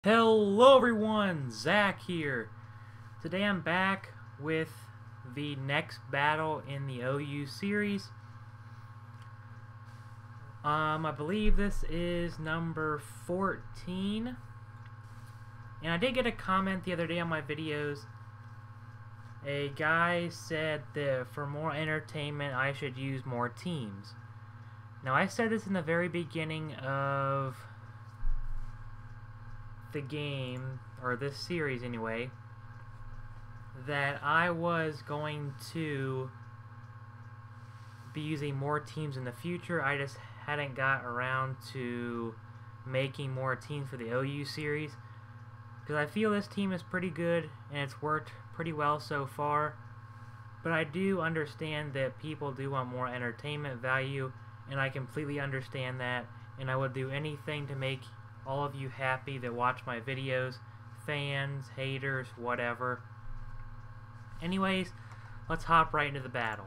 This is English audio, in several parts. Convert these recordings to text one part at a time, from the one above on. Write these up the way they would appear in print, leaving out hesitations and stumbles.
Hello everyone, Zach here. Today I'm back with the next battle in the OU series. I believe this is number 14. And I did get a comment the other day on my videos. A guy said that for more entertainment I should use more teams. Now I said this in the very beginning of the game, or this series anyway, that I was going to be using more teams in the future. I just hadn't got around to making more teams for the OU series because I feel this team is pretty good and it's worked pretty well so far, but I do understand that people do want more entertainment value, and I completely understand that, and I would do anything to make all of you happy that watch my videos, fans, haters, whatever. Anyways, let's hop right into the battle.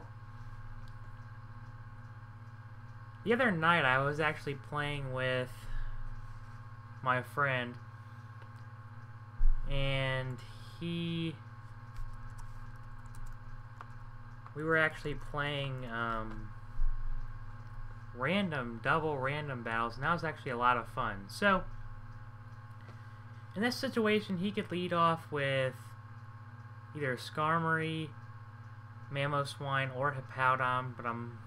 The other night I was actually playing with my friend, and we were actually playing double random battles, and that was actually a lot of fun. So in this situation he could lead off with either Skarmory, Mamoswine, or Hippowdon, but I'm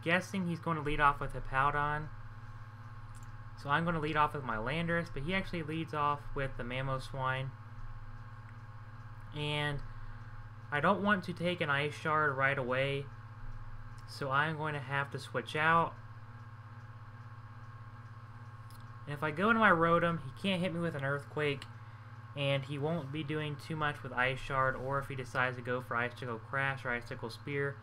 guessing he's going to lead off with Hippowdon. So I'm going to lead off with my Landorus, but he actually leads off with the Mamoswine. And I don't want to take an Ice Shard right away, so I'm going to have to switch out. And if I go into my Rotom, he can't hit me with an Earthquake, and he won't be doing too much with Ice Shard, or if he decides to go for Icicle Crash or Icicle Spear,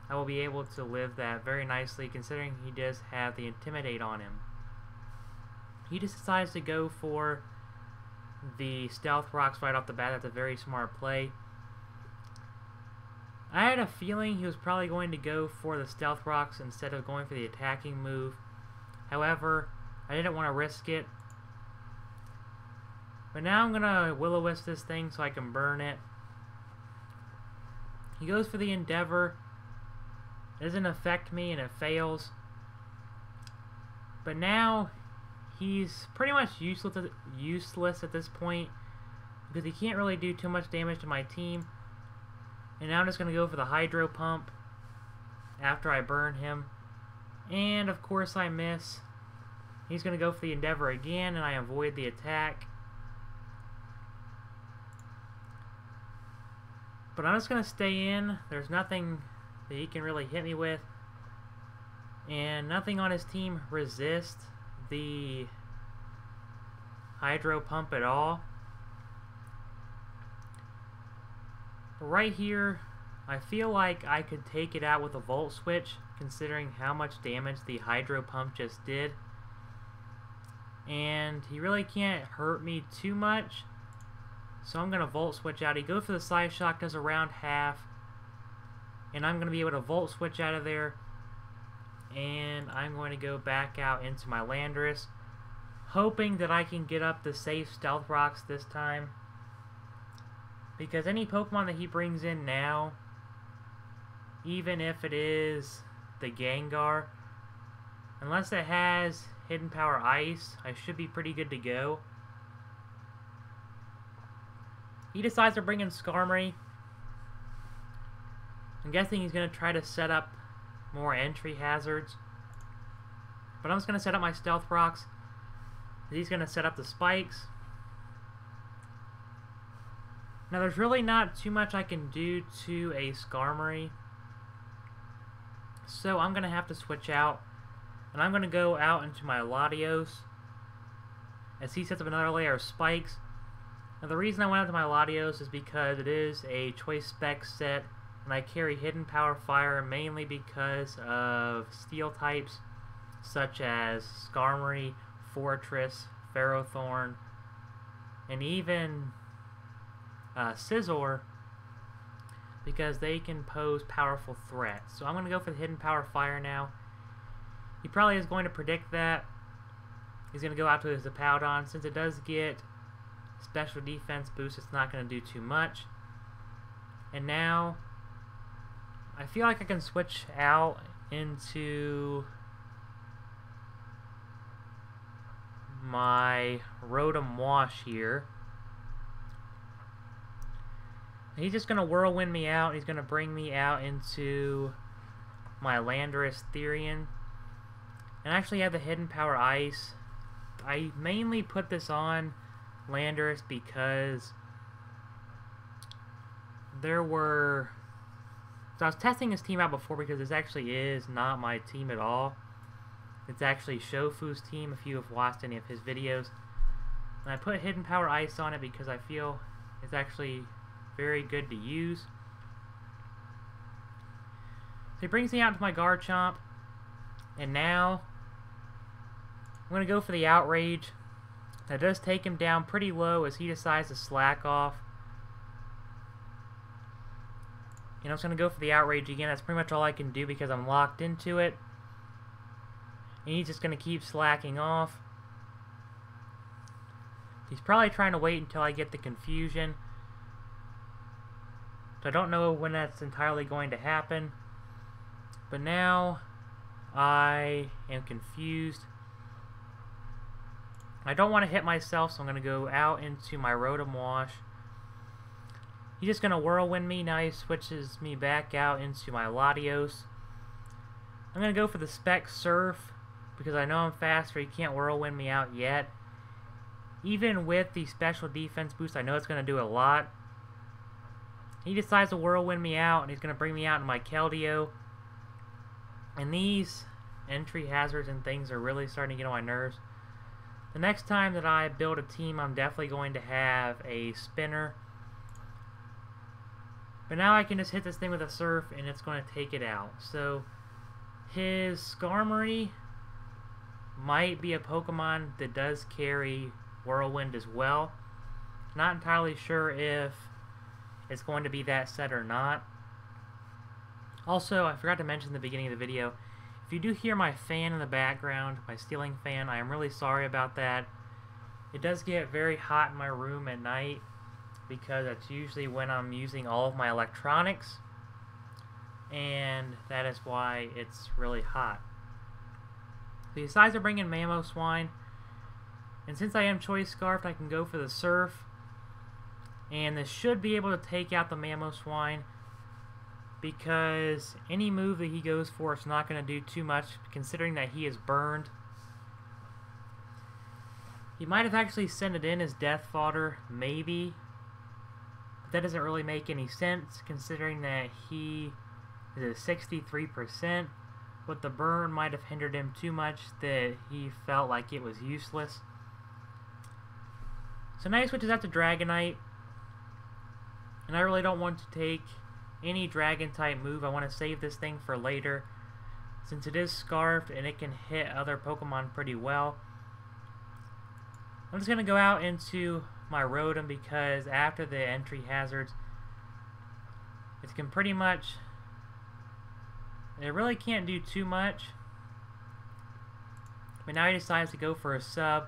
I will be able to live that very nicely, considering he does have the Intimidate on him. He just decides to go for the Stealth Rocks right off the bat. That's a very smart play. I had a feeling he was probably going to go for the Stealth Rocks instead of going for the attacking move. However, I didn't want to risk it. But now I'm going to Will-O-Wisp this thing so I can burn it. He goes for the Endeavor. It doesn't affect me and it fails. But now he's pretty much useless at this point, because he can't really do too much damage to my team. And now I'm just going to go for the Hydro Pump after I burn him. And of course I miss. He's going to go for the Endeavor again, and I avoid the attack. But I'm just going to stay in. There's nothing that he can really hit me with. And nothing on his team resists the Hydro Pump at all. Right here, I feel like I could take it out with a Volt Switch, considering how much damage the Hydro Pump just did. And he really can't hurt me too much, so I'm going to Volt Switch out. He goes for the Side Shock, does around half, and I'm going to be able to Volt Switch out of there, and I'm going to go back out into my Landorus, hoping that I can get up the safe Stealth Rocks this time. Because any Pokemon that he brings in now, even if it is the Gengar, unless it has Hidden Power Ice, I should be pretty good to go. He decides to bring in Skarmory. I'm guessing he's going to try to set up more entry hazards. But I'm just going to set up my Stealth Rocks. He's going to set up the Spikes. Now there's really not too much I can do to a Skarmory, so I'm going to have to switch out, and I'm going to go out into my Latios as he sets up another layer of Spikes. Now the reason I went out to my Latios is because it is a Choice Spec set, and I carry Hidden Power Fire mainly because of Steel types such as Skarmory, Fortress, Ferrothorn, and even Scizor, because they can pose powerful threats. So I'm going to go for the Hidden Power Fire now. He probably is going to predict that. He's going to go out to his Hippowdon, since it does get special defense boost, it's not going to do too much. And now I feel like I can switch out into my Rotom Wash here. He's just going to whirlwind me out. He's going to bring me out into my Landorus Therian. And I actually have the Hidden Power Ice. I mainly put this on Landorus because there were... So I was testing his team out before because this actually is not my team at all. It's actually Shofu's team if you have watched any of his videos. And I put Hidden Power Ice on it because I feel it's actually very good to use. So he brings me out to my Garchomp. And now I'm going to go for the Outrage. That does take him down pretty low as he decides to slack off. And I'm just going to go for the Outrage again. That's pretty much all I can do because I'm locked into it. And he's just going to keep slacking off. He's probably trying to wait until I get the Confusion. So I don't know when that's entirely going to happen. But now I am confused. I don't want to hit myself, so I'm going to go out into my Rotom Wash. He's just going to whirlwind me. Now he switches me back out into my Latios. I'm going to go for the Spec Surf because I know I'm faster. He can't whirlwind me out yet. Even with the special defense boost, I know it's going to do a lot. He decides to whirlwind me out, and he's going to bring me out in my Keldeo. And these entry hazards and things are really starting to get on my nerves. The next time that I build a team, I'm definitely going to have a spinner. But now I can just hit this thing with a Surf, and it's going to take it out. So his Skarmory might be a Pokemon that does carry Whirlwind as well. Not entirely sure if it's going to be that set or not. Also, I forgot to mention in the beginning of the video, if you do hear my fan in the background, my ceiling fan, I am really sorry about that. It does get very hot in my room at night because that's usually when I'm using all of my electronics, and that is why it's really hot. So he decides to bring in Mamoswine, and since I am Choice Scarfed, I can go for the Surf, and this should be able to take out the Mamoswine because any move that he goes for is not going to do too much considering that he is burned. He might have actually sent it in as Death Fodder, maybe. But that doesn't really make any sense considering that he is at 63%. But the burn might have hindered him too much that he felt like it was useless. So now he switches out to Dragonite. And I really don't want to take any Dragon type move. I want to save this thing for later since it is Scarfed and it can hit other Pokemon pretty well. I'm just going to go out into my Rotom because after the entry hazards, it can pretty much... It really can't do too much. But now he decides to go for a sub.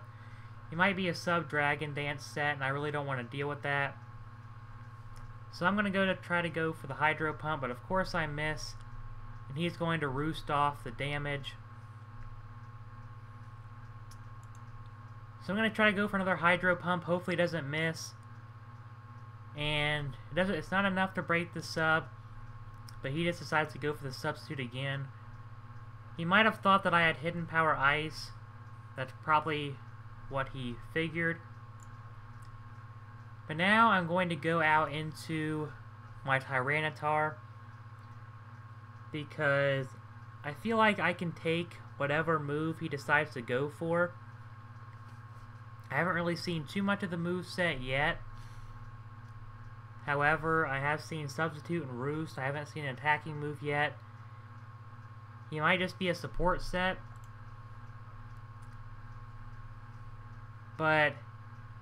He might be a sub Dragon Dance set and I really don't want to deal with that. So I'm going to try to go for the Hydro Pump, but of course I miss. And he's going to roost off the damage. So I'm going to try to go for another Hydro Pump. Hopefully it doesn't miss. And it's not enough to break the sub. But he just decides to go for the substitute again. He might have thought that I had Hidden Power Ice. That's probably what he figured. But now I'm going to go out into my Tyranitar because I feel like I can take whatever move he decides to go for. I haven't really seen too much of the moveset yet. However, I have seen Substitute and Roost. I haven't seen an attacking move yet. He might just be a support set. But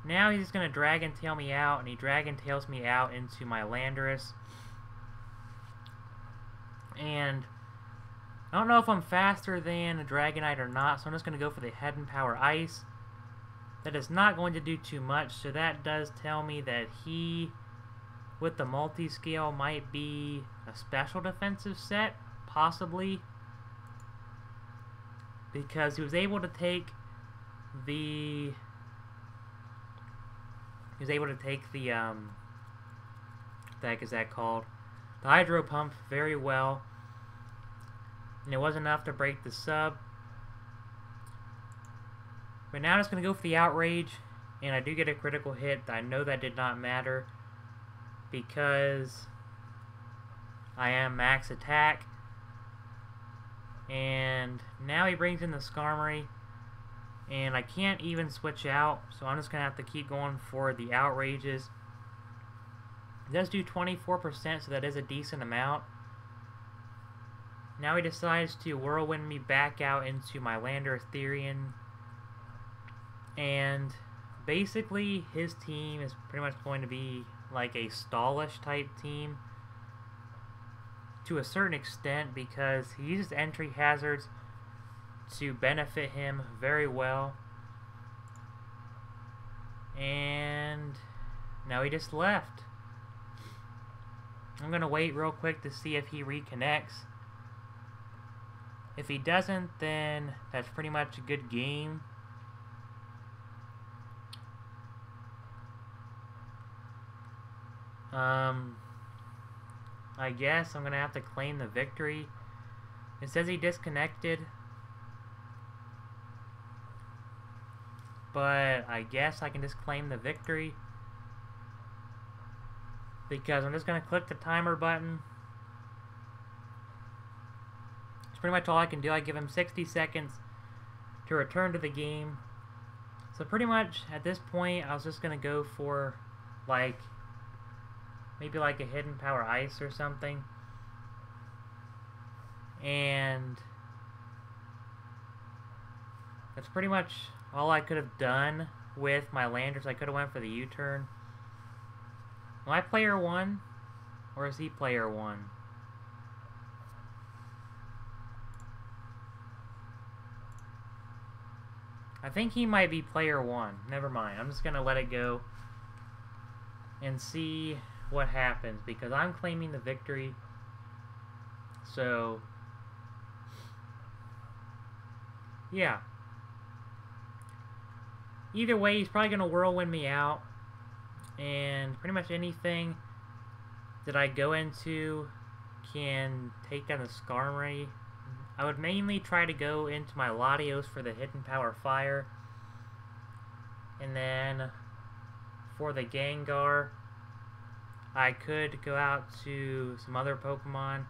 now he's just going to Dragon Tail me out, and he Dragon Tails me out into my Landorus. And I don't know if I'm faster than a Dragonite or not, so I'm just going to go for the Hidden Power Ice. that is not going to do too much, so that does tell me that he, with the multi-scale, might be a special defensive set, possibly, because he was able to take the what the heck is that called? The hydro pump very well, and it wasn't enough to break the sub. But now I'm just going to go for the outrage, and I do get a critical hit. I know that did not matter because I am max attack. And now he brings in the Skarmory, and I can't even switch out, so I'm just going to have to keep going for the outrages. It does do 24%, so that is a decent amount. Now he decides to whirlwind me back out into my Lander Ethereum. And basically his team is pretty much going to be like a stallish type team to a certain extent, because he uses entry hazards to benefit him very well. And now he just left. I'm gonna wait real quick to see if he reconnects. If he doesn't, then that's pretty much a good game. I guess I'm gonna have to claim the victory. It says he disconnected, but I guess I can just claim the victory because I'm just gonna click the timer button. It's pretty much all I can do. I give him 60 seconds to return to the game. So pretty much at this point I was just gonna go for like maybe like a hidden power ice or something, and that's pretty much all I could have done with my Landers. I could have went for the U-turn. Am I player 1 or is he player 1? I think he might be player 1. Never mind. I'm just gonna let it go and see what happens, because I'm claiming the victory. So yeah, either way he's probably gonna whirlwind me out, and pretty much anything that I go into can take down the Skarmory. I would mainly try to go into my Latios for the hidden power fire, and then for the Gengar I could go out to some other Pokemon,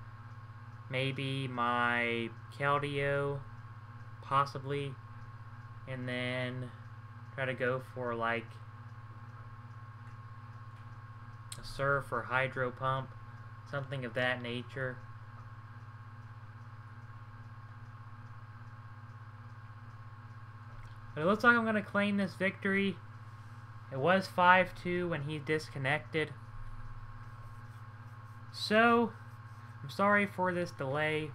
maybe my Keldeo, possibly, and then try to go for like a Surf or Hydro Pump, something of that nature. But it looks like I'm going to claim this victory. It was 5-2 when he disconnected. So, I'm sorry for this delay.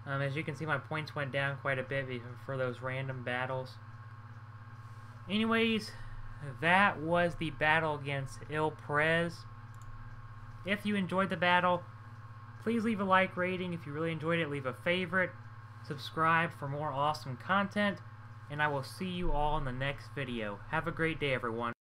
As you can see, my points went down quite a bit for those random battles. Anyways, that was the battle against Il Perez. If you enjoyed the battle, please leave a like rating. If you really enjoyed it, leave a favorite. Subscribe for more awesome content. And I will see you all in the next video. Have a great day, everyone.